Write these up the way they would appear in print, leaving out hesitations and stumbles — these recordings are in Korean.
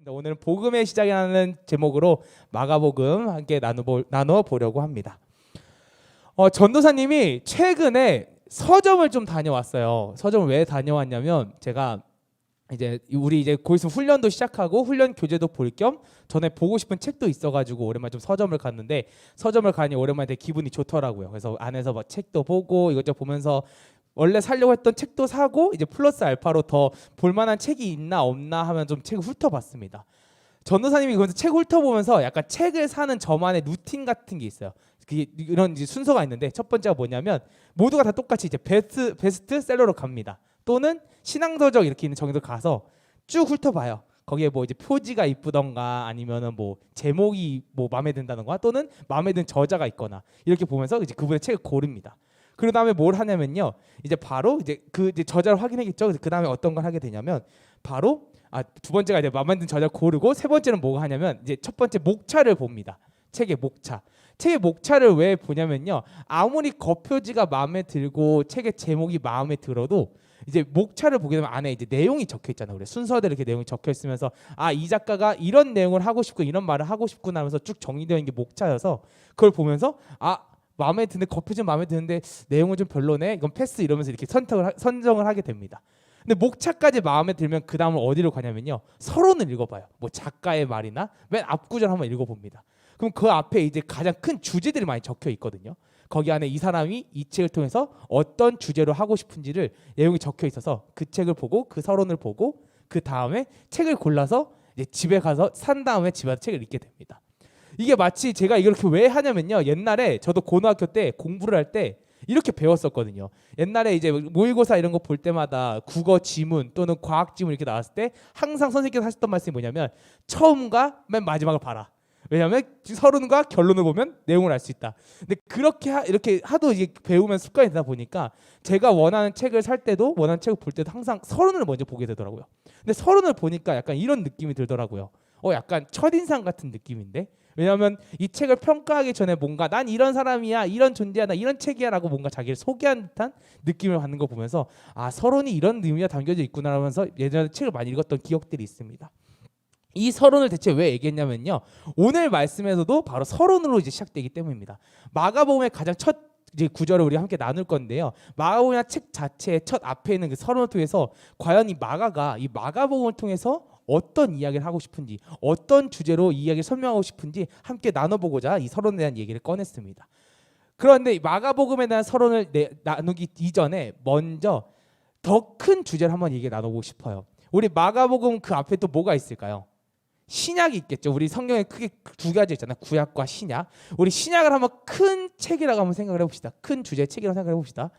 오늘은 복음의 시작이라는 제목으로 마가복음 함께 나눠보려고 합니다. 전도사님이 최근에 서점을 좀 다녀왔어요. 서점을 왜 다녀왔냐면 제가 우리 곧 있으면 훈련도 시작하고 훈련 교재도 볼 겸 전에 보고 싶은 책도 있어가지고 오랜만에 좀 서점을 갔는데 서점을 가니 오랜만에 되게 기분이 좋더라고요. 그래서 안에서 막 책도 보고 이것저것 보면서 원래 사려고 했던 책도 사고 이제 플러스 알파로 더 볼만한 책이 있나 없나 하면 좀 책을 훑어봤습니다. 전도사님이 그래서 책 훑어보면서 약간 책을 사는 저만의 루틴 같은 게 있어요. 이런 이제 순서가 있는데 첫 번째가 뭐냐면 모두가 다 똑같이 이제 베스트셀러로 갑니다. 또는 신앙서적 이렇게 있는 정의도 가서 쭉 훑어봐요. 거기에 뭐 이제 표지가 이쁘던가 아니면은 뭐 제목이 뭐 마음에 든다던가 또는 마음에 든 저자가 있거나 이렇게 보면서 이제 그분의 책을 고릅니다. 그 다음에 뭘 하냐면요, 이제 바로 이제 저자를 확인하겠죠. 그 다음에 어떤 걸 하게 되냐면 바로 두 번째가 이제 마음에 든 저자를 고르고 세 번째는 뭐가 하냐면 이제 첫 번째 목차를 봅니다. 책의 목차. 책의 목차를 왜 보냐면요, 아무리 겉표지가 마음에 들고 책의 제목이 마음에 들어도 이제 목차를 보게 되면 안에 이제 내용이 적혀 있잖아요. 우리 순서대로 이렇게 내용이 적혀 있으면서 이 작가가 이런 내용을 하고 싶고 이런 말을 하고 싶구나 하면서 쭉 정리되어 있는 게 목차여서 그걸 보면서 마음에 드는데 겉표지는 마음에 드는데 내용은 좀 별로네, 이건 패스, 이러면서 이렇게 선정을 하게 됩니다. 근데 목차까지 마음에 들면 그 다음은 어디로 가냐면요, 서론을 읽어봐요. 뭐 작가의 말이나 맨 앞구절 한번 읽어봅니다. 그럼 그 앞에 이제 가장 큰 주제들이 많이 적혀 있거든요. 거기 안에 이 사람이 이 책을 통해서 어떤 주제로 하고 싶은지를 내용이 적혀 있어서 그 책을 보고 그 서론을 보고 그 다음에 책을 골라서 이제 집에 가서 산 다음에 집에 가서 책을 읽게 됩니다. 이게 마치 제가 이렇게 왜 하냐면요, 옛날에 저도 고등학교 때 공부를 할 때 이렇게 배웠었거든요. 옛날에 이제 모의고사 이런 거 볼 때마다 국어 지문 또는 과학 지문 이렇게 나왔을 때 항상 선생님께서 하셨던 말씀이 뭐냐면 처음과 맨 마지막을 봐라. 왜냐하면 서론과 결론을 보면 내용을 알 수 있다. 근데 이렇게 하도 이제 배우면 습관이 되다 보니까 제가 원하는 책을 살 때도 원하는 책을 볼 때도 항상 서론을 먼저 보게 되더라고요. 근데 서론을 보니까 약간 이런 느낌이 들더라고요. 약간 첫인상 같은 느낌인데, 왜냐하면 이 책을 평가하기 전에 뭔가 난 이런 사람이야, 이런 존재야, 나 이런 책이야 라고 뭔가 자기를 소개한 듯한 느낌을 받는 거 보면서 서론이 이런 의미가 담겨져 있구나 하면서 예전에 책을 많이 읽었던 기억들이 있습니다. 이 서론을 대체 왜 얘기했냐면요, 오늘 말씀에서도 바로 서론으로 이제 시작되기 때문입니다. 마가복음의 가장 첫 이제 구절을 우리 함께 나눌 건데요, 마가복음이나 책 자체의 첫 앞에 있는 그 서론을 통해서 과연 이 마가복음을 통해서 어떤 이야기를 하고 싶은지, 어떤 주제로 이 이야기를 설명하고 싶은지 함께 나눠보고자 이 서론에 대한 얘기를 꺼냈습니다. 그런데 마가복음에 대한 서론을 나누기 이전에 먼저 더 큰 주제를 한번 얘기 나눠보고 싶어요. 우리 마가복음 그 앞에 또 뭐가 있을까요? 신약이 있겠죠. 우리 성경에 크게 두 가지 있잖아요, 구약과 신약. 우리 신약을 한번 큰 책이라고 한번 생각을 해봅시다. 큰 주제의 책이라고 생각을 해봅시다.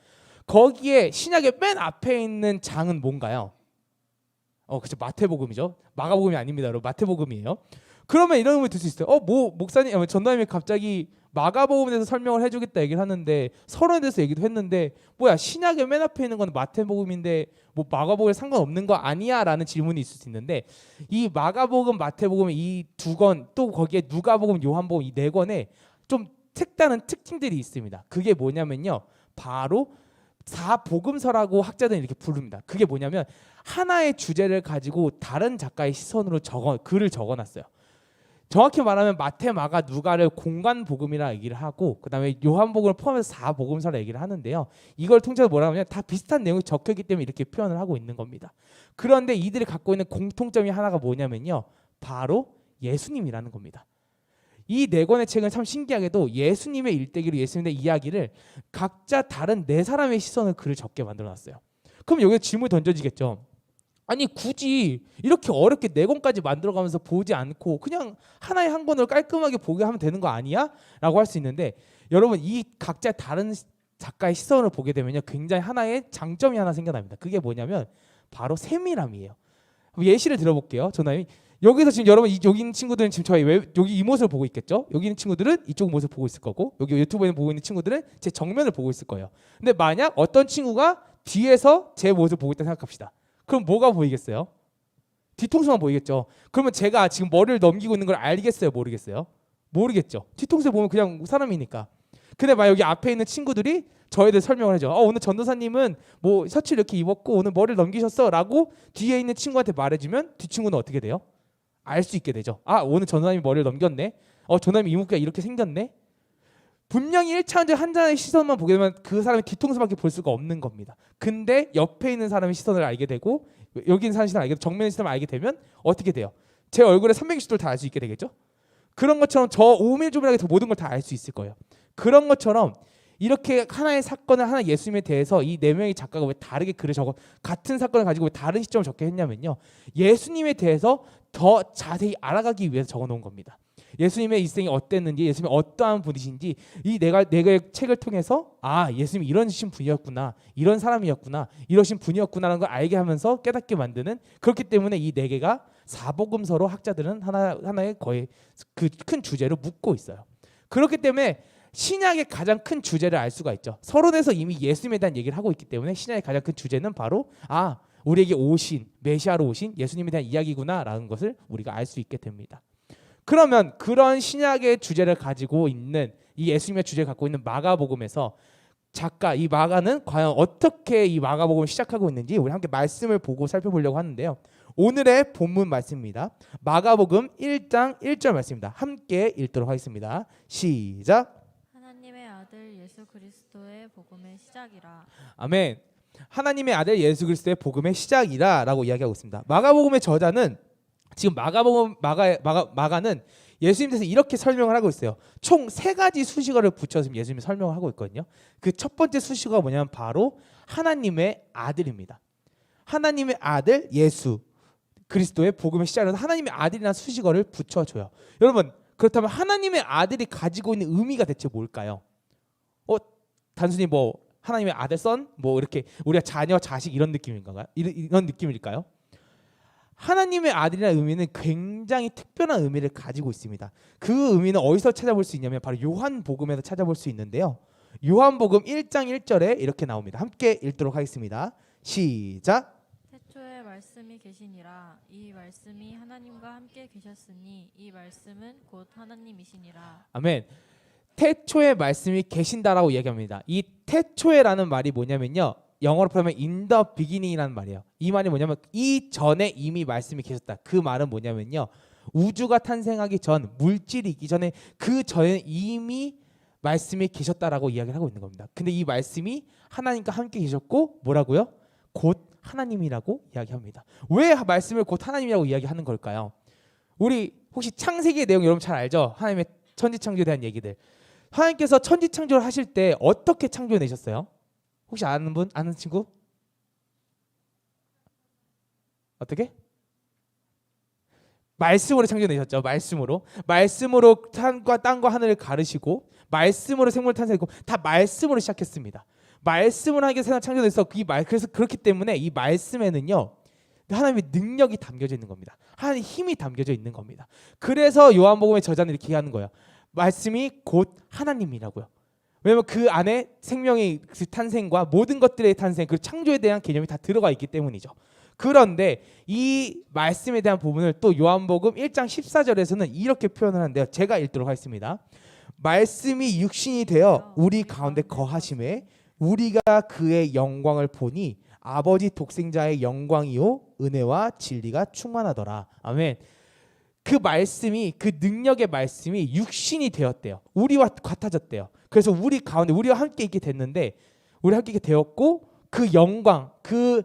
거기에 신약의 맨 앞에 있는 장은 뭔가요? 그렇죠, 마태복음이죠. 마가복음이 아닙니다, 여러분. 마태복음이에요. 그러면 이런 의문이 들 수 있어요. 목사님, 전도사님이 갑자기 마가복음에 대해서 설명을 해주겠다 얘기를 하는데 서론에 대해서 얘기도 했는데 뭐야, 신약의 맨 앞에 있는 건 마태복음인데 뭐 마가복음에 상관없는 거 아니야? 라는 질문이 있을 수 있는데, 이 마가복음, 마태복음 이 두 권, 또 거기에 누가복음, 요한복음 이 네 권에 좀 색다른 특징들이 있습니다. 그게 뭐냐면요, 바로 사복음서라고 학자들은 이렇게 부릅니다. 그게 뭐냐면 하나의 주제를 가지고 다른 작가의 시선으로 글을 적어놨어요. 정확히 말하면 마태, 마가, 누가를 공간 복음이라 얘기를 하고, 그 다음에 요한복음을 포함해서 사복음서라 얘기를 하는데요, 이걸 통째로 뭐라고 하면 다 비슷한 내용이 적혀있기 때문에 이렇게 표현을 하고 있는 겁니다. 그런데 이들이 갖고 있는 공통점이 하나가 뭐냐면요, 바로 예수님이라는 겁니다. 이 네 권의 책은 참 신기하게도 예수님의 일대기로 예수님의 이야기를 각자 다른 네 사람의 시선을 글을 적게 만들어놨어요. 그럼 여기서 질문이 던져지겠죠. 아니 굳이 이렇게 어렵게 네 권까지 만들어가면서 보지 않고 그냥 하나의 한 권을 깔끔하게 보게 하면 되는 거 아니야? 라고 할 수 있는데, 여러분 이 각자 다른 작가의 시선을 보게 되면요, 굉장히 하나의 장점이 하나 생겨납니다. 그게 뭐냐면 바로 세밀함이에요. 예시를 들어볼게요. 전화님, 여기서 지금 여러분 여기 있는 친구들은 지금 여기 이 모습을 보고 있겠죠? 여기 있는 친구들은 이쪽 모습을 보고 있을 거고, 여기 유튜브에 보고 있는 친구들은 제 정면을 보고 있을 거예요. 근데 만약 어떤 친구가 뒤에서 제 모습을 보고 있다 생각합시다. 그럼 뭐가 보이겠어요? 뒤통수만 보이겠죠. 그러면 제가 지금 머리를 넘기고 있는 걸 알겠어요, 모르겠어요? 모르겠죠. 뒤통수에 보면 그냥 사람이니까. 근데 만약 여기 앞에 있는 친구들이 저에 대해 설명을 해줘. 오늘 전도사님은 뭐 셔츠를 이렇게 입었고 오늘 머리를 넘기셨어 라고 뒤에 있는 친구한테 말해주면 뒷친구는 어떻게 돼요? 알 수 있게 되죠. 아, 오늘 전사님이 머리를 넘겼네. 전사님 이목구가 이렇게 생겼네. 분명히 1차원적 한 사람의 시선만 보게 되면 그 사람의 뒤통수밖에 볼 수가 없는 겁니다. 근데 옆에 있는 사람의 시선을 알게 되고 여기 있는 사람의 시선을 알게 되고 정면의 시선을 알게 되면 어떻게 돼요? 제 얼굴에 360도를 다 알 수 있게 되겠죠. 그런 것처럼 저 5mm 조밀하게 더 모든 걸 다 알 수 있을 거예요. 그런 것처럼 이렇게 하나의 사건을 하나 예수님에 대해서 이 네 명의 작가가 왜 다르게 글을 적어 같은 사건을 가지고 왜 다른 시점을 적게 했냐면요. 예수님에 대해서 더 자세히 알아가기 위해서 적어 놓은 겁니다. 예수님의 일생이 어땠는지, 예수님이 어떠한 분이신지 이 네 개의 책을 통해서 아, 예수님이 이러신 분이었구나, 이런 사람이었구나, 이러신 분이었구나라는 걸 알게 하면서 깨닫게 만드는, 그렇기 때문에 이 네 개가 사복음서로 학자들은 하나의 거의 그 큰 주제로 묻고 있어요. 그렇기 때문에 신약의 가장 큰 주제를 알 수가 있죠. 서론에서 이미 예수님에 대한 얘기를 하고 있기 때문에 신약의 가장 큰 주제는 바로 아, 우리에게 오신 메시아로 오신 예수님에 대한 이야기구나라는 것을 우리가 알 수 있게 됩니다. 그러면 그런 신약의 주제를 가지고 있는 이 예수님의 주제를 갖고 있는 마가복음에서 작가 이 마가는 과연 어떻게 이 마가복음을 시작하고 있는지 우리 함께 말씀을 보고 살펴보려고 하는데요. 오늘의 본문 말씀입니다. 마가복음 1장 1절 말씀입니다. 함께 읽도록 하겠습니다. 시작. 하나님의 아들 예수 그리스도의 복음의 시작이라. 아멘. 하나님의 아들 예수 그리스도의 복음의 시작이라라고 이야기하고 있습니다. 마가복음의 저자는 지금 마가는 예수님에 대해서 이렇게 설명을 하고 있어요. 총 3가지 수식어를 붙여서 예수님이 설명을 하고 있거든요. 그 첫 번째 수식어가 뭐냐면 바로 하나님의 아들입니다. 하나님의 아들 예수 그리스도의 복음의 시작이라서 하나님의 아들이라는 수식어를 붙여줘요. 여러분, 그렇다면 하나님의 아들이 가지고 있는 의미가 대체 뭘까요? 단순히 뭐 하나님의 아들, 선, 뭐 이렇게 우리가 자녀, 자식 이런 느낌인가요? 이런 느낌일까요? 하나님의 아들이라는 의미는 굉장히 특별한 의미를 가지고 있습니다. 그 의미는 어디서 찾아볼 수 있냐면 바로 요한복음에서 찾아볼 수 있는데요. 요한복음 1장 1절에 이렇게 나옵니다. 함께 읽도록 하겠습니다. 시작. 태초에 말씀이 계시니라. 이 말씀이 하나님과 함께 계셨으니 이 말씀은 곧 하나님이시니라. 아멘. 태초에 말씀이 계신다라고 이야기합니다. 이 태초에라는 말이 뭐냐면요. 영어로 표현하면 in the beginning이라는 말이에요. 이 말이 뭐냐면 이 전에 이미 말씀이 계셨다. 그 말은 뭐냐면요. 우주가 탄생하기 전, 물질이 있기 전에 그 전에 이미 말씀이 계셨다라고 이야기를 하고 있는 겁니다. 근데 이 말씀이 하나님과 함께 계셨고 뭐라고요? 곧 하나님이라고 이야기합니다. 왜 말씀을 곧 하나님이라고 이야기하는 걸까요? 우리 혹시 창세기의 내용 여러분 잘 알죠? 하나님의 천지창조에 대한 얘기들. 하나님께서 천지창조를 하실 때 어떻게 창조해내셨어요? 혹시 아는 분? 아는 친구? 어떻게? 말씀으로 창조내셨죠. 말씀으로 산과 땅과 하늘을 가르시고 말씀으로 생물 탄생했고 다 말씀으로 시작했습니다. 말씀으로 하나님께 세상 창조돼서 그래서 그렇기 때문에 이 말씀에는요 하나님의 능력이 담겨져 있는 겁니다. 하나님의 힘이 담겨져 있는 겁니다. 그래서 요한복음의 저자는 이렇게 얘기하는 거예요. 말씀이 곧 하나님이라고요. 왜냐하면 그 안에 생명의 그 탄생과 모든 것들의 탄생, 그 창조에 대한 개념이 다 들어가 있기 때문이죠. 그런데 이 말씀에 대한 부분을 또 요한복음 1장 14절에서는 이렇게 표현을 하는데요. 제가 읽도록 하겠습니다. 말씀이 육신이 되어 우리 가운데 거하심에 우리가 그의 영광을 보니 아버지 독생자의 영광이요 은혜와 진리가 충만하더라. 아멘. 그 말씀이 그 능력의 말씀이 육신이 되었대요. 우리와 같아졌대요. 그래서 우리 가운데 우리와 함께 있게 됐는데 우리 함께 있게 되었고 그 영광 그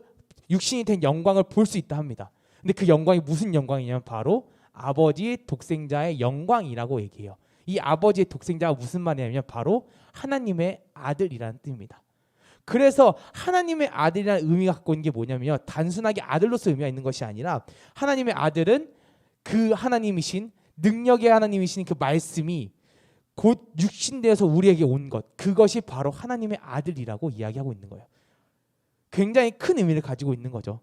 육신이 된 영광을 볼 수 있다 합니다. 근데 그 영광이 무슨 영광이냐면 바로 아버지 독생자의 영광이라고 얘기해요. 이 아버지의 독생자가 무슨 말이냐면 바로 하나님의 아들이라는 뜻입니다. 그래서 하나님의 아들이라는 의미가 갖고 있는 게 뭐냐면요. 단순하게 아들로서 의미가 있는 것이 아니라 하나님의 아들은 그 하나님이신 능력의 하나님이신 그 말씀이 곧 육신되어서 우리에게 온 것 그것이 바로 하나님의 아들이라고 이야기하고 있는 거예요. 굉장히 큰 의미를 가지고 있는 거죠.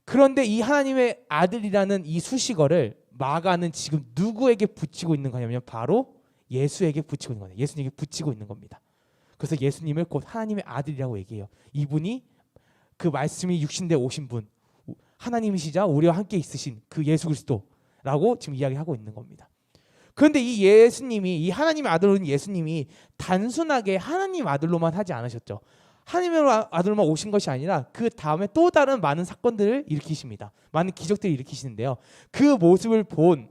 그런데 이 하나님의 아들이라는 이 수식어를 마가는 지금 누구에게 붙이고 있는 거냐면 바로 예수에게 붙이고 있는 거예요. 예수님에게 붙이고 있는 겁니다. 그래서 예수님을 곧 하나님의 아들이라고 얘기해요. 이분이 그 말씀이 육신되어 오신 분 하나님이시자 우리와 함께 있으신 그 예수 그리스도라고 지금 이야기하고 있는 겁니다. 그런데 이 예수님이 이 하나님의 아들로는 예수님이 단순하게 하나님 아들로만 하지 않으셨죠. 하나님의 아들만 오신 것이 아니라 그 다음에 또 다른 많은 사건들을 일으키십니다. 많은 기적들을 일으키시는데요. 그 모습을 본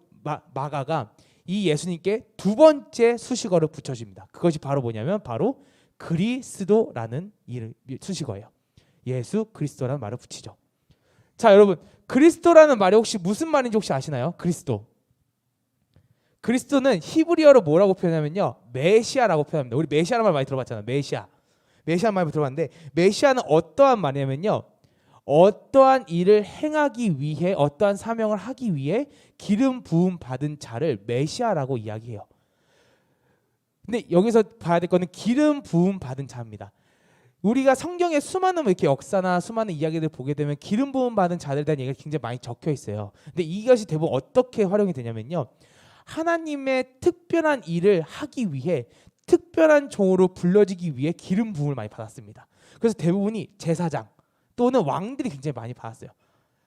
마가가 이 예수님께 두 번째 수식어를 붙여줍니다. 그것이 바로 뭐냐면 바로 그리스도라는 수식어예요. 예수 그리스도라는 말을 붙이죠. 자, 여러분, 그리스도라는 말이 혹시 무슨 말인지 혹시 아시나요? 그리스도. 그리스도는 히브리어로 뭐라고 표현하면요, 메시아라고 표현합니다. 우리 메시아라는 말 많이 들어봤잖아요. 메시아라는 말 들어봤는데, 메시아는 어떠한 말이냐면요, 어떠한 일을 행하기 위해, 어떠한 사명을 하기 위해 기름 부음 받은 자를 메시아라고 이야기해요. 근데 여기서 봐야 될 거는 기름 부음 받은 자입니다. 우리가 성경에 수많은 이렇게 역사나 수많은 이야기들 보게 되면 기름 부음 받은 자들에 대한 얘기가 굉장히 많이 적혀 있어요. 근데 이것이 대부분 어떻게 활용이 되냐면요, 하나님의 특별한 일을 하기 위해, 특별한 종으로 불려지기 위해 기름 부음을 많이 받았습니다. 그래서 대부분이 제사장 또는 왕들이 굉장히 많이 받았어요.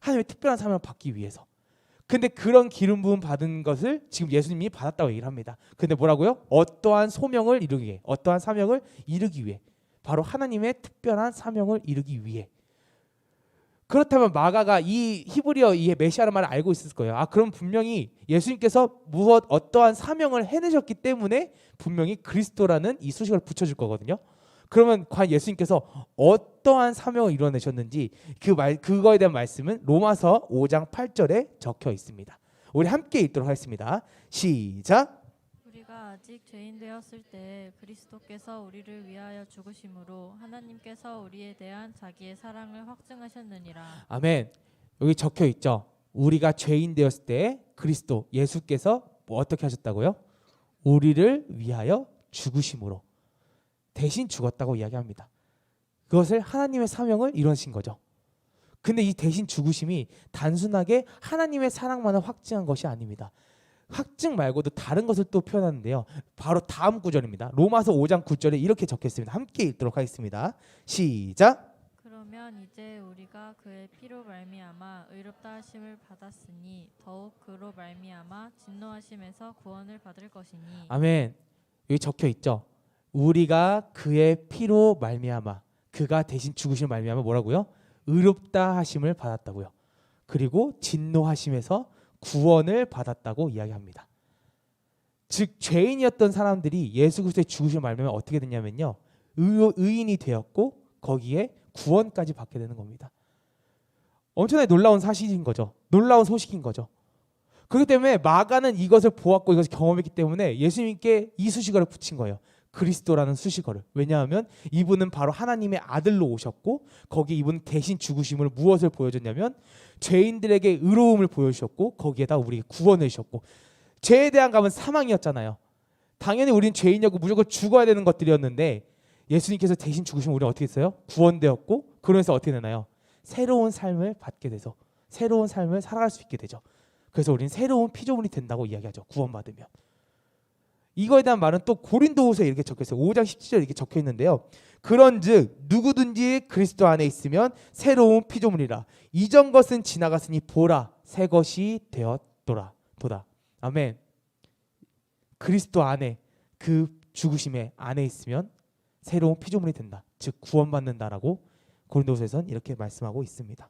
하나님의 특별한 사명을 받기 위해서. 근데 그런 기름 부음 받은 것을 지금 예수님이 받았다고 얘기를 합니다. 근데 뭐라고요? 어떠한 소명을 이루기 위해, 어떠한 사명을 이루기 위해, 바로 하나님의 특별한 사명을 이루기 위해. 그렇다면 마가가 이 히브리어 이 메시아라는 말을 알고 있을 거예요. 그럼 분명히 예수님께서 어떠한 사명을 해내셨기 때문에 분명히 그리스도라는 이 수식어를 붙여줄 거거든요. 그러면 과연 예수님께서 어떠한 사명을 이뤄내셨는지 그거에 대한 말씀은 로마서 5장 8절에 적혀 있습니다. 우리 함께 읽도록 하겠습니다. 시작. 우리가 아직 죄인 되었을 때 그리스도께서 우리를 위하여 죽으심으로 하나님께서 우리에 대한 자기의 사랑을 확증하셨느니라. 아멘. 여기 적혀 있죠. 우리가 죄인 되었을 때 그리스도 예수께서 어떻게 하셨다고요? 우리를 위하여 죽으심으로 대신 죽었다고 이야기합니다. 그것을 하나님의 사명을 이루신 거죠. 근데 이 대신 죽으심이 단순하게 하나님의 사랑만을 확증한 것이 아닙니다. 확증 말고도 다른 것을 또 표현하는데요. 바로 다음 구절입니다. 로마서 5장 9절에 이렇게 적혀 있습니다. 함께 읽도록 하겠습니다. 시작. 그러면 이제 우리가 그의 피로 말미암아 의롭다 하심을 받았으니 더욱 그로 말미암아 진노하심에서 구원을 받을 것이니. 아멘. 여기 적혀 있죠. 우리가 그의 피로 말미암아, 그가 대신 죽으심을 말미암아 뭐라고요? 의롭다 하심을 받았다고요. 그리고 진노하심에서 구원을 받았다고 이야기합니다. 즉 죄인이었던 사람들이 예수 그리스도의 죽으심을 말미암아 어떻게 됐냐면요, 의인이 되었고 거기에 구원까지 받게 되는 겁니다. 엄청나게 놀라운 사실인 거죠. 놀라운 소식인 거죠. 그렇기 때문에 마가는 이것을 보았고 이것을 경험했기 때문에 예수님께 이 수식어를 붙인 거예요. 그리스도라는 수식어를. 왜냐하면 이분은 바로 하나님의 아들로 오셨고 거기에 이분 대신 죽으심을 무엇을 보여줬냐면 죄인들에게 의로움을 보여주셨고 거기에다 우리에게 구원을 주셨고, 죄에 대한 값은 사망이었잖아요. 당연히 우리는 죄인이었고 무조건 죽어야 되는 것들이었는데 예수님께서 대신 죽으시면 우리는 어떻게 했어요? 구원되었고 그러면서 어떻게 되나요? 새로운 삶을 받게 돼서 새로운 삶을 살아갈 수 있게 되죠. 그래서 우리는 새로운 피조물이 된다고 이야기하죠. 구원받으면. 이거에 대한 말은 또 고린도후서에 이렇게 적혀 있어요. 5장 17절에 이렇게 적혀 있는데요. 그런즉 누구든지 그리스도 안에 있으면 새로운 피조물이라. 이전 것은 지나갔으니 보라 새 것이 되었도다. 아멘. 그리스도 안에, 그 죽으심의 안에 있으면 새로운 피조물이 된다. 즉 구원받는다라고 고린도후서에서는 이렇게 말씀하고 있습니다.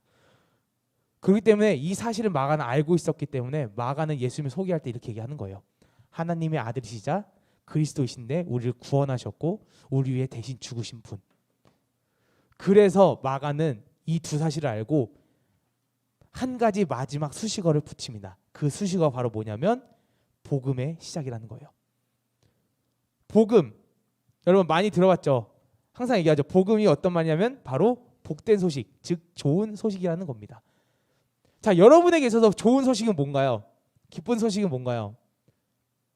그렇기 때문에 이 사실을 마가는 알고 있었기 때문에 마가는 예수님을 소개할 때 이렇게 얘기하는 거예요. 하나님의 아들이시자 그리스도이신데 우리를 구원하셨고 우리 위해 대신 죽으신 분. 그래서 마가는 이 두 사실을 알고 한 가지 마지막 수식어를 붙입니다. 그 수식어가 바로 뭐냐면 복음의 시작이라는 거예요. 복음, 여러분 많이 들어봤죠? 항상 얘기하죠. 복음이 어떤 말이냐면 바로 복된 소식, 즉 좋은 소식이라는 겁니다. 자, 여러분에게 있어서 좋은 소식은 뭔가요? 기쁜 소식은 뭔가요?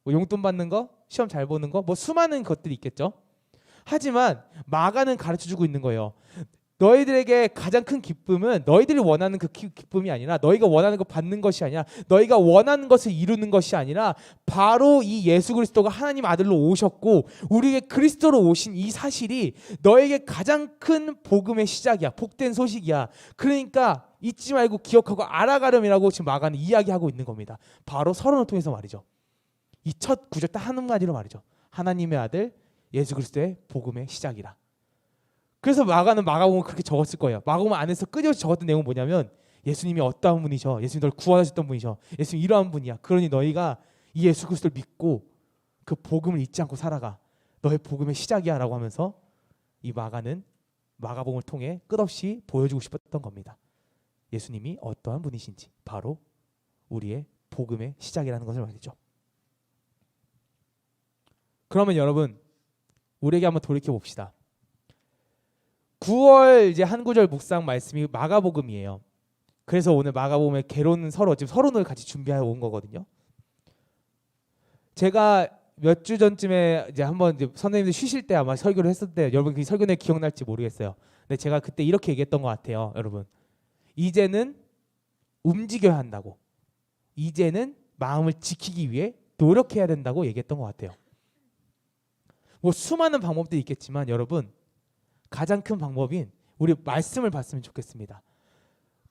뭐 용돈 받는 거, 시험 잘 보는 거, 뭐 수많은 것들이 있겠죠. 하지만 마가는 가르쳐주고 있는 거예요. 너희들에게 가장 큰 기쁨은 너희들이 원하는 그 기쁨이 아니라, 너희가 원하는 거 받는 것이 아니라, 너희가 원하는 것을 이루는 것이 아니라 바로 이 예수 그리스도가 하나님 아들로 오셨고 우리에게 그리스도로 오신 이 사실이 너에게 가장 큰 복음의 시작이야. 복된 소식이야. 그러니까 잊지 말고 기억하고 알아가렴이라고 지금 마가는 이야기하고 있는 겁니다. 바로 서론을 통해서 말이죠. 이 첫 구절 딱 한 마디로 말이죠. 하나님의 아들 예수 그리스도의 복음의 시작이라. 그래서 마가는 마가복음을 그렇게 적었을 거예요. 마가복음 안에서 끊임없이 적었던 내용은 뭐냐면 예수님이 어떠한 분이셔. 예수님 너를 구원하셨던 분이셔. 예수님 이러한 분이야. 그러니 너희가 이 예수 그리스도를 믿고 그 복음을 잊지 않고 살아가. 너의 복음의 시작이야 라고 하면서 이 마가는 마가복음을 통해 끝없이 보여주고 싶었던 겁니다. 예수님이 어떠한 분이신지 바로 우리의 복음의 시작이라는 것을 말이죠. 그러면 여러분 우리에게 한번 돌이켜 봅시다. 9월 이제 한 구절 묵상 말씀이 마가복음이에요. 그래서 오늘 마가복음의 개론 지금 서론을 같이 준비해 온 거거든요. 제가 몇 주 전쯤에 이제 한번 이제 선생님들 쉬실 때 아마 설교를 했을 때 여러분 그 설교 내 기억날지 모르겠어요. 근데 제가 그때 이렇게 얘기했던 것 같아요, 여러분. 이제는 움직여야 한다고. 이제는 마음을 지키기 위해 노력해야 된다고 얘기했던 것 같아요. 뭐 수많은 방법들이 있겠지만 여러분 가장 큰 방법인 우리 말씀을 봤으면 좋겠습니다.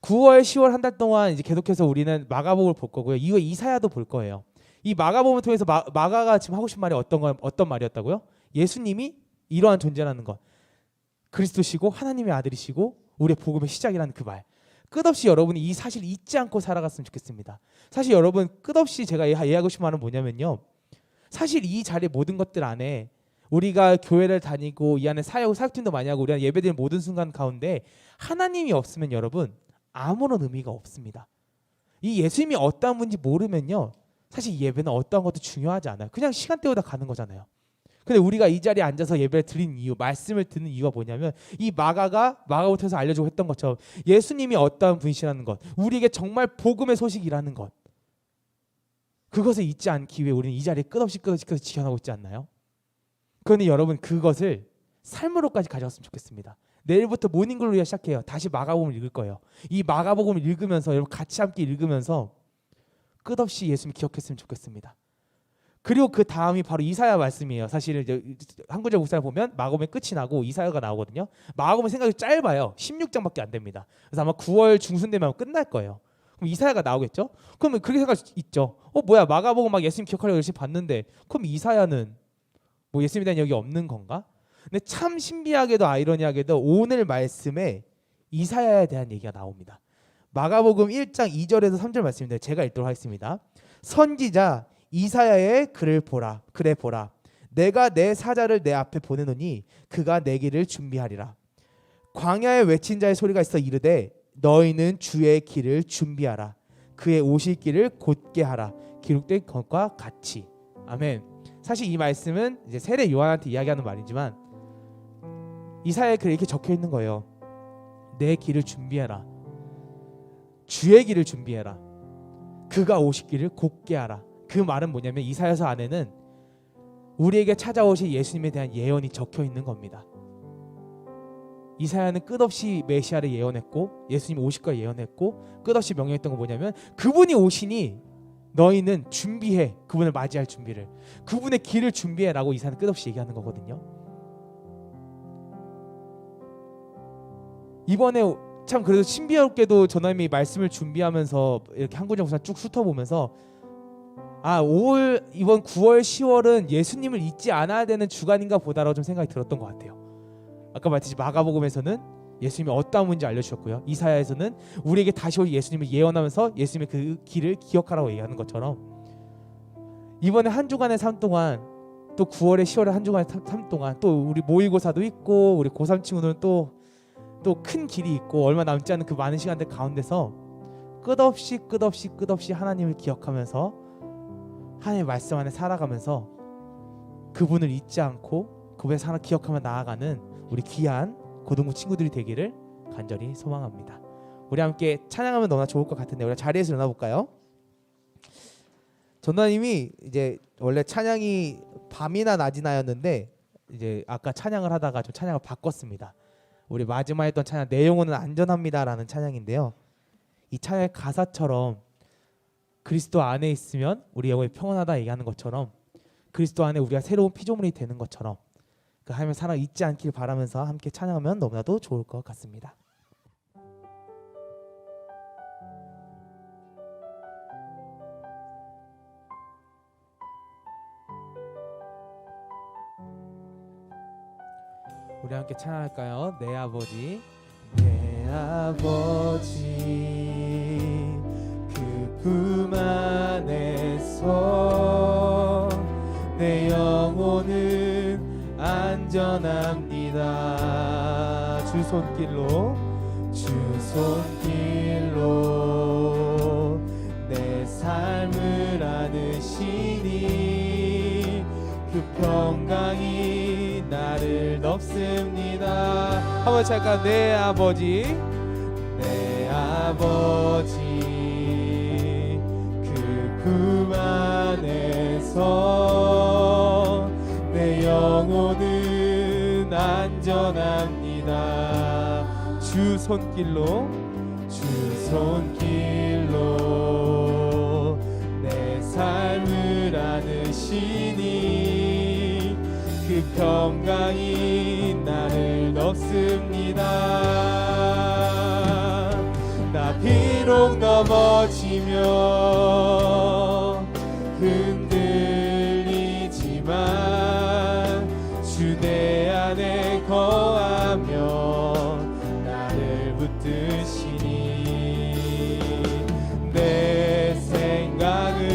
9월, 10월 한 달 동안 이제 계속해서 우리는 마가복음을 볼 거고요. 이후에 이사야도 볼 거예요. 이 마가복음을 통해서 마가가 지금 하고 싶은 말이 어떤 말이었다고요? 예수님이 이러한 존재라는 것. 그리스도시고 하나님의 아들이시고 우리의 복음의 시작이라는 그 말. 끝없이 여러분이 이 사실 잊지 않고 살아갔으면 좋겠습니다. 사실 여러분 끝없이 제가 이해하고 싶은 말은 뭐냐면요. 사실 이 자리의 모든 것들 안에 우리가 교회를 다니고 이 안에 사역팀도 많이 하고 우리 안에 예배드리는 모든 순간 가운데 하나님이 없으면 여러분 아무런 의미가 없습니다. 이 예수님이 어떠한 분인지 모르면요. 사실 예배는 어떠한 것도 중요하지 않아요. 그냥 시간대보다 가는 거잖아요. 근데 우리가 이 자리에 앉아서 예배를 드리는 이유, 말씀을 듣는 이유가 뭐냐면 이 마가부터서 알려주고 했던 것처럼 예수님이 어떠한 분이시라는 것, 우리에게 정말 복음의 소식이라는 것, 그것을 잊지 않기 위해 우리는 이 자리에 끝없이 지켜나고 있지 않나요? 그런데 여러분 그것을 삶으로까지 가져왔으면 좋겠습니다. 내일부터 모닝글로리아 시작해요. 다시 마가복음을 읽을 거예요. 이 마가복음을 읽으면서 여러분 같이 함께 읽으면서 끝없이 예수님 기억했으면 좋겠습니다. 그리고 그 다음이 바로 이사야 말씀이에요. 사실은 이제 한 구절 묵상을 보면 마가복음의 끝이 나고 이사야가 나오거든요. 마가복음은 생각이 짧아요. 16장밖에 안 됩니다. 그래서 아마 9월 중순 되면 끝날 거예요. 그럼 이사야가 나오겠죠? 그러면 그렇게 생각 있죠. 뭐야 마가복음 막 예수님 기억하려고 열심히 봤는데 그럼 이사야는 뭐 예수님에 대한 여기 없는 건가? 근데 참 신비하게도 아이러니하게도 오늘 말씀에 이사야에 대한 얘기가 나옵니다. 마가복음 1장 2절에서 3절 말씀인데 제가 읽도록 하겠습니다. 선지자 이사야의 글을 보라. 그래 보라. 내가 내 사자를 내 앞에 보내노니 그가 내 길을 준비하리라. 광야에 외친 자의 소리가 있어 이르되 너희는 주의 길을 준비하라. 그의 오실 길을 곧게 하라. 기록된 것과 같이. 아멘. 사실 이 말씀은 이제 세례 요한한테 이야기하는 말이지만 이사야의 글에 이렇게 적혀 있는 거예요. 내 길을 준비해라. 주의 길을 준비해라. 그가 오실 길을 곧게 하라. 그 말은 뭐냐면 이사야서 안에는 우리에게 찾아오실 예수님에 대한 예언이 적혀 있는 겁니다. 이사야는 끝없이 메시아를 예언했고 예수님 오실 걸 예언했고 끝없이 명령했던 건 뭐냐면 그분이 오시니 너희는 준비해. 그분을 맞이할 준비를. 그분의 길을 준비해라고 이사야는 끝없이 얘기하는 거거든요. 이번에 참 그래도 신비롭게도 전하님이 말씀을 준비하면서 이렇게 한 구절 쭉 훑어보면서 이번 9월 10월은 예수님을 잊지 않아야 되는 주간인가 보다라고 좀 생각이 들었던 것 같아요. 아까 말했듯이 마가복음에서는 예수님이 어떠한 분인지 알려주셨고요. 이사야에서는 우리에게 다시 올 예수님을 예언하면서 예수님의 그 길을 기억하라고 얘기하는 것처럼 이번에 한 주간의 삶 동안 또 9월에 10월에 한 주간의 삶 동안 또 우리 모의고사도 있고 우리 고3 친구들은 또 큰 길이 있고 얼마 남지 않은 그 많은 시간들 가운데서 끝없이 하나님을 기억하면서 하나님의 말씀 안에 살아가면서 그분을 잊지 않고 그분의 사랑 기억하며 나아가는 우리 귀한 고등부 친구들이 되기를 간절히 소망합니다. 우리 함께 찬양하면 너무나 좋을 것 같은데 우리 자리에서 일어나 볼까요? 전도사님이 이제 원래 찬양이 밤이나 낮이나였는데 이제 아까 찬양을 하다가 좀 찬양을 바꿨습니다. 우리 마지막에 했던 찬양 내 영혼은 안전합니다라는 찬양인데요. 이 찬양의 가사처럼 그리스도 안에 있으면 우리 영혼이 평안하다 얘기하는 것처럼 그리스도 안에 우리가 새로운 피조물이 되는 것처럼 그 하나님의 사랑 잊지 않길 바라면서 함께 찬양하면 너무나도 좋을 것 같습니다. 우리 함께 찬양할까요? 내 아버지, 내 아버지, 그 품 안에서 내 영혼은 안전합니다. 주 손길로, 주 손길로 내 삶을 안으시니 그 평강이 나를 덮습니다. 한번 잠깐, 내 아버지, 내 아버지, 그 품 안에서 내 영혼은 안전합니다. 주 손길로, 주 손길로 내 삶을 안으시니 그 평강이 나를 덮습니다. 나 비록 넘어지며 흔들리지만 주 내 안에 거하며 나를 붙드시니 내 생각을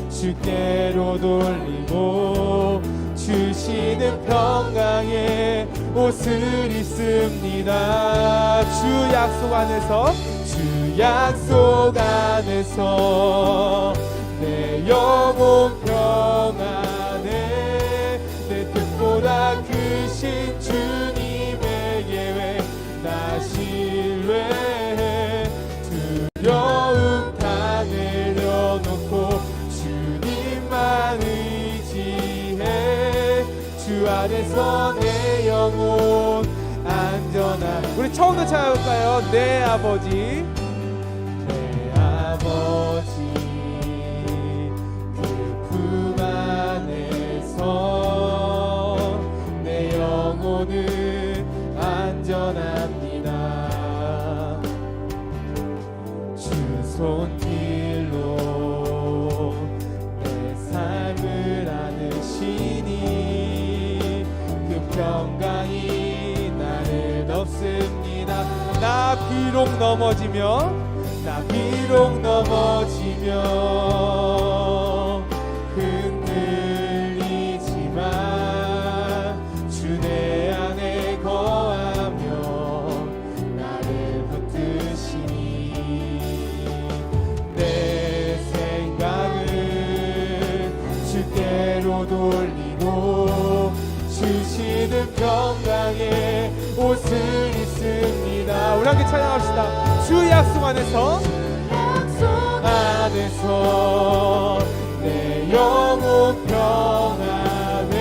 주께로 돌리고 주시는 평강의 옷을 입습니다. 주 약속 안에서, 주 약속 안에서 내 영혼 평안해. 내 뜻보다 크신 주님의 계획 나 신뢰해. 두려움 다 내려놓고 주님만 의지해. 주 안에서 내 영혼 안전한. 우리 처음부터 찾아볼까요? 내 아버지, 내 아버지, 그 품 안에서 내 영혼은 안전합니다. 주 손길로 내 삶을 안으시니 그 평강이 나를 덮습니다. 나 비록 넘어지며, 나 비록 넘어지며 흔들리지만 주 내 안에 거하며 나를 붙드시니 내 생각을 주께로 돌리고 주시는 평강의 옷을 입습니다. 우리 함께 찬양합시다. 주 약속 안에서, 안에서 내 영혼 평안해.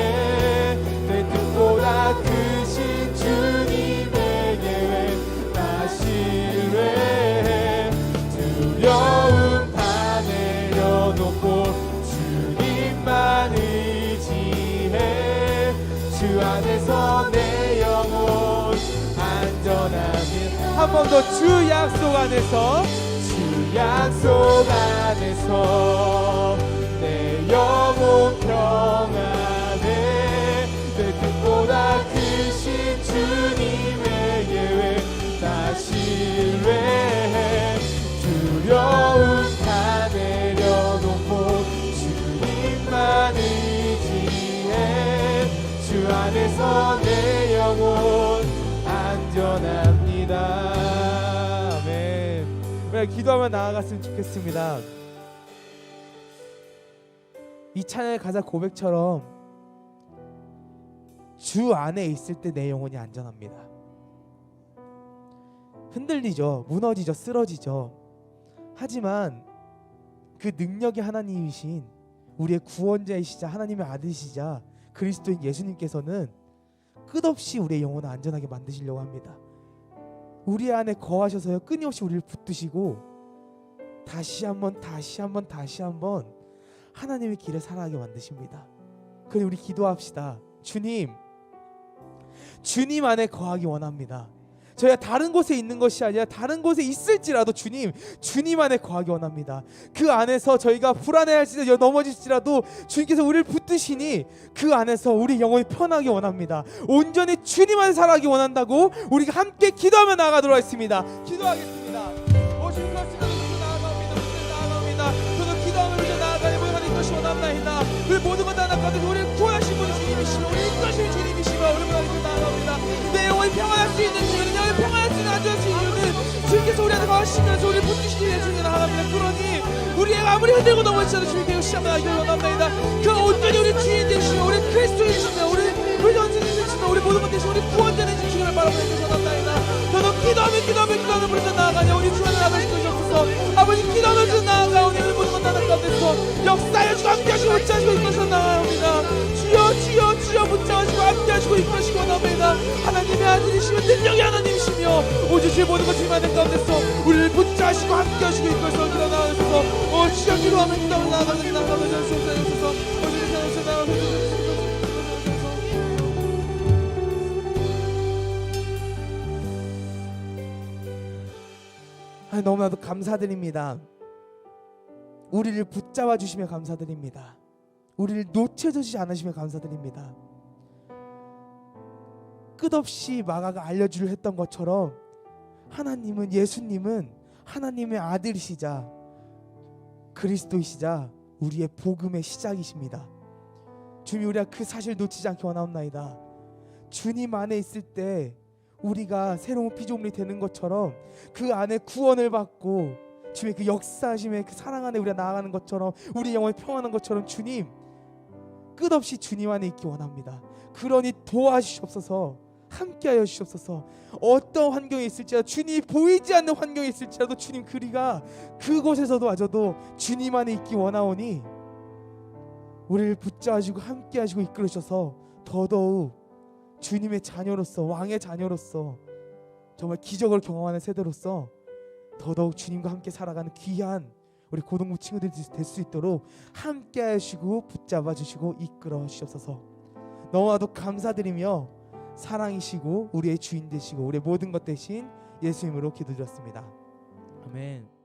내 뜻보다 크신 주님의 계획 나 신뢰해. 두려움 다 내려놓고 주님만 의지해. 주 안에서 내 영혼 안전하게. 한 번 더, 주 약속 안에서, 주 약속 안에서 내 영혼 평안해. 내 뜻보다 크신 주님의 계획 나 신뢰해. 두려움 다 내려놓고 주님만 의지해. 주 안에서 내 영혼 안전합니다. 아멘. 우리가 기도하며 나아갔으면 좋겠습니다. 이 찬양의 가사 고백처럼 주 안에 있을 때 내 영혼이 안전합니다. 흔들리죠, 무너지죠, 쓰러지죠. 하지만 그 능력이 하나님이신 우리의 구원자이시자 하나님의 아들이시자 그리스도인 예수님께서는 끝없이 우리의 영혼을 안전하게 만드시려고 합니다. 우리 안에 거하셔서요, 끊임없이 우리를 붙드시고 다시 한번 하나님의 길을 살아가게 만드십니다. 그래서 우리 기도합시다. 주님 안에 거하기 원합니다. 저희가 다른 곳에 있는 것이 아니라 다른 곳에 있을지라도 주님 안에 거하기 원합니다. 그 안에서 저희가 불안해할지라도 넘어질지라도 주님께서 우리를 붙드시니 그 안에서 우리 영혼이 편하기 원합니다. 온전히 주님 안에 살아가기 원한다고 우리가 함께 기도하며 나아가도록 하겠습니다. 기도하겠습니다. 주님 그렇습니다. 나아갑니다. 저도 기도하며 나아가는 모든 것이 원합니다. 우리 모든 것 하나 가운데 우리를 구하신 분이 주님이시며 우리 이끄시는 주님이시며 우리 하나님께 나아갑니다. 내 영혼이 평안할 수 있는 이유는, 내 영혼이 평안할 수 있는 안전할 수 있는 이유는 주님께서 우리 안에 거하시면서 우리를 붙드시기 위해 주님 나아갑니다. 그러니 우리가 아무리 흔들고 넘어지셔도 주님께서 시작하기 원합니다. 그 온전히 우리 주인 되시며 우리 그리스도이시며 우리 전진이시며 우리 모든 것 되시며 우리 구원되는 주님을 바라보는 것이 원합니다. 저도 기도하며 부르짖어 나아가냐 우리 주 안에 나가실 것이 없어서 아버지 기도하면서 나아가오니 우리 모든 것 하나 가운데서 역사하시고 함께하시고 붙잡으시고 이끌어서 나아옵니다. 주여 붙잡으시고 함께하시고 이끌어시고 원합니다. 하나님의 아들이시며 능력의 하나님이시며 오직 주의 모든 것 주님 안에 가운데서 우리를 붙잡으시고 함께하시고 이끌어서 나아가셔서 주여 기도하며 나아갑니다. 너무나도 감사드립니다. 우리를 붙잡아 주시며 감사드립니다. 우리를 놓쳐주지 않으시며 감사드립니다. 끝없이 마가가 알려주려 했던 것처럼 하나님은, 예수님은 하나님의 아들이시자 그리스도이시자 우리의 복음의 시작이십니다. 주님, 우리가 그 사실을 놓치지 않게 원하옵나이다. 주님 안에 있을 때 우리가 새로운 피조물이 되는 것처럼 그 안에 구원을 받고 주님의 그 역사하심의 그 사랑 안에 우리가 나아가는 것처럼 우리 영혼이 평안한 것처럼 주님 끝없이 주님 안에 있기 원합니다. 그러니 도와주시옵소서, 함께하여 주시옵소서. 어떤 환경에 있을지라도, 주님이 보이지 않는 환경에 있을지라도 주님 우리가 그곳에서도 마저도 주님 안에 있기 원하오니 우리를 붙잡아주고 함께하시고 이끌으셔서 더더욱 주님의 자녀로서, 왕의 자녀로서 정말 기적을 경험하는 세대로서 더더욱 주님과 함께 살아가는 귀한 우리 고등부 친구들이 될 수 있도록 함께 하시고 붙잡아 주시고 이끌어 주시옵소서. 너무나도 감사드리며 사랑이시고 우리의 주인 되시고 우리의 모든 것 되신 예수 이름으로 기도드렸습니다. 아멘.